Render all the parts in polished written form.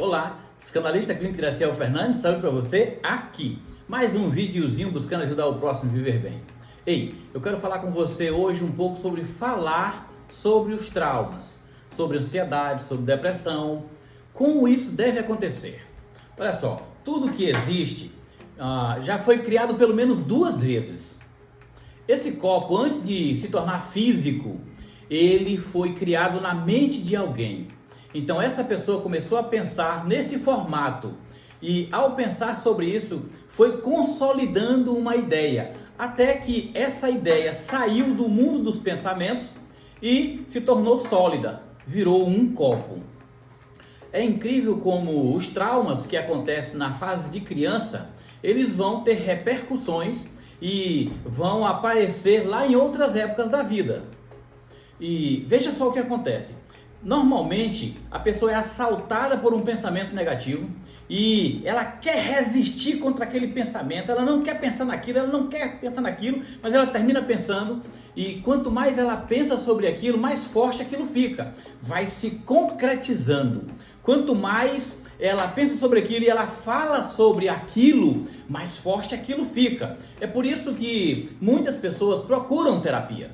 Olá, psicanalista clínico Iraciel Fernandes, saúde para você aqui. Mais um videozinho buscando ajudar o próximo a viver bem. Ei, eu quero falar com você hoje um pouco sobre falar sobre os traumas, sobre ansiedade, sobre depressão, como isso deve acontecer. Olha só, tudo que existe já foi criado pelo menos 2 vezes. Esse copo, antes de se tornar físico, ele foi criado na mente de alguém. Então essa pessoa começou a pensar nesse formato e ao pensar sobre isso foi consolidando uma ideia, até que essa ideia saiu do mundo dos pensamentos e se tornou sólida, virou um copo. É incrível como os traumas que acontecem na fase de criança, eles vão ter repercussões e vão aparecer lá em outras épocas da vida. E veja só o que acontece. Normalmente, a pessoa é assaltada por um pensamento negativo e ela quer resistir contra aquele pensamento, ela não quer pensar naquilo, mas ela termina pensando e quanto mais ela pensa sobre aquilo, mais forte aquilo fica, vai se concretizando. Quanto mais ela pensa sobre aquilo e ela fala sobre aquilo, mais forte aquilo fica. É por isso que muitas pessoas procuram terapia.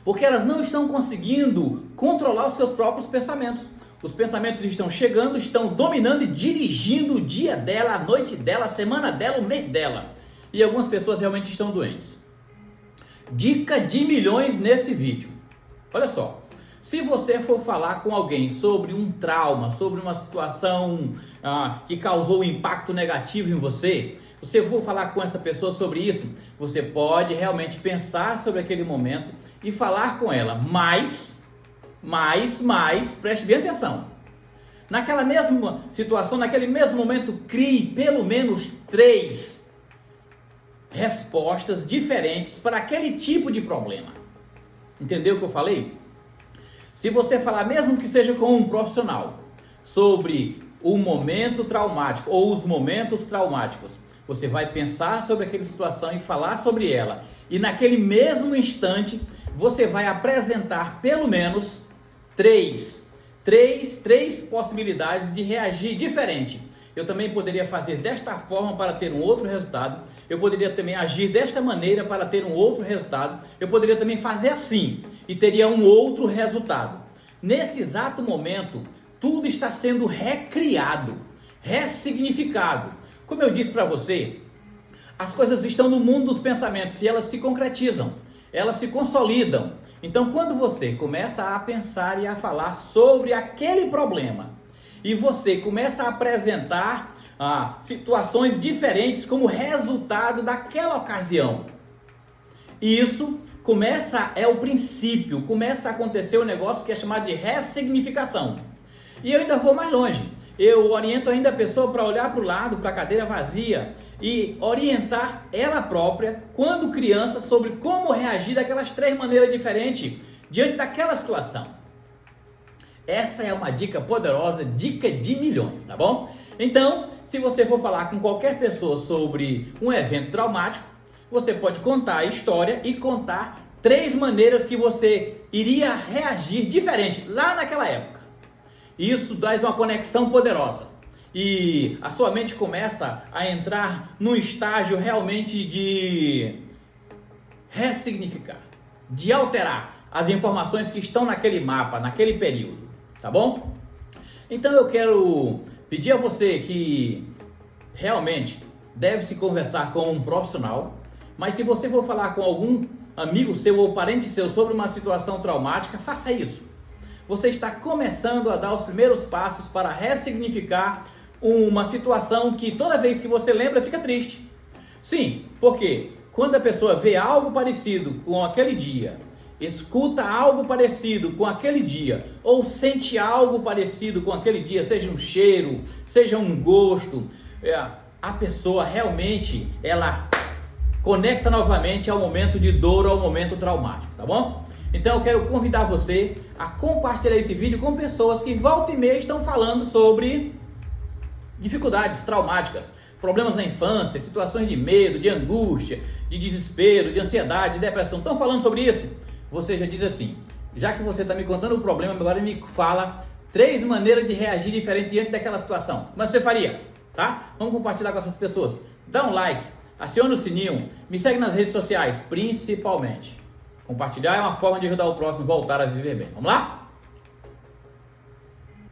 Porque elas não estão conseguindo controlar os seus próprios pensamentos. Os pensamentos estão chegando, estão dominando e dirigindo o dia dela, a noite dela, a semana dela, o mês dela. E algumas pessoas realmente estão doentes. Dica de milhões nesse vídeo. Olha só, se você for falar com alguém sobre um trauma, sobre uma situação que causou um impacto negativo em você, você for falar com essa pessoa sobre isso, você pode realmente pensar sobre aquele momento e falar com ela, mas, preste bem atenção. Naquela mesma situação, naquele mesmo momento, crie pelo menos 3 respostas diferentes para aquele tipo de problema. Entendeu o que eu falei? Se você falar, mesmo que seja com um profissional, sobre o momento traumático ou os momentos traumáticos, você vai pensar sobre aquela situação e falar sobre ela. E naquele mesmo instante, você vai apresentar pelo menos 3 possibilidades de reagir diferente. Eu também poderia fazer desta forma para ter um outro resultado. Eu poderia também agir desta maneira para ter um outro resultado. Eu poderia também fazer assim e teria um outro resultado. Nesse exato momento, tudo está sendo recriado, ressignificado. Como eu disse para você, as coisas estão no mundo dos pensamentos e elas se concretizam, elas se consolidam. Então, quando você começa a pensar e a falar sobre aquele problema e você começa a apresentar situações diferentes como resultado daquela ocasião, isso é o princípio, começa a acontecer um negócio que é chamado de ressignificação. E eu ainda vou mais longe. Eu oriento ainda a pessoa para olhar para o lado, para a cadeira vazia e orientar ela própria, quando criança, sobre como reagir daquelas 3 maneiras diferentes diante daquela situação. Essa é uma dica poderosa, dica de milhões, tá bom? Então, se você for falar com qualquer pessoa sobre um evento traumático, você pode contar a história e contar 3 maneiras que você iria reagir diferente lá naquela época. Isso traz uma conexão poderosa e a sua mente começa a entrar num estágio realmente de ressignificar, de alterar as informações que estão naquele mapa, naquele período, tá bom? Então eu quero pedir a você que realmente deve se conversar com um profissional, mas se você for falar com algum amigo seu ou parente seu sobre uma situação traumática, faça isso. Você está começando a dar os primeiros passos para ressignificar uma situação que toda vez que você lembra fica triste. Sim, porque quando a pessoa vê algo parecido com aquele dia, escuta algo parecido com aquele dia, ou sente algo parecido com aquele dia, seja um cheiro, seja um gosto, a pessoa realmente, ela conecta novamente ao momento de dor, ao momento traumático, tá bom? Então eu quero convidar você a compartilhar esse vídeo com pessoas que volta e meia estão falando sobre dificuldades traumáticas, problemas na infância, situações de medo, de angústia, de desespero, de ansiedade, de depressão. Estão falando sobre isso? Você já diz assim, já que você está me contando o problema, agora me fala 3 maneiras de reagir diferente diante daquela situação. Mas você faria, tá? Vamos compartilhar com essas pessoas. Dá um like, aciona o sininho, me segue nas redes sociais, principalmente. Compartilhar é uma forma de ajudar o próximo a voltar a viver bem. Vamos lá?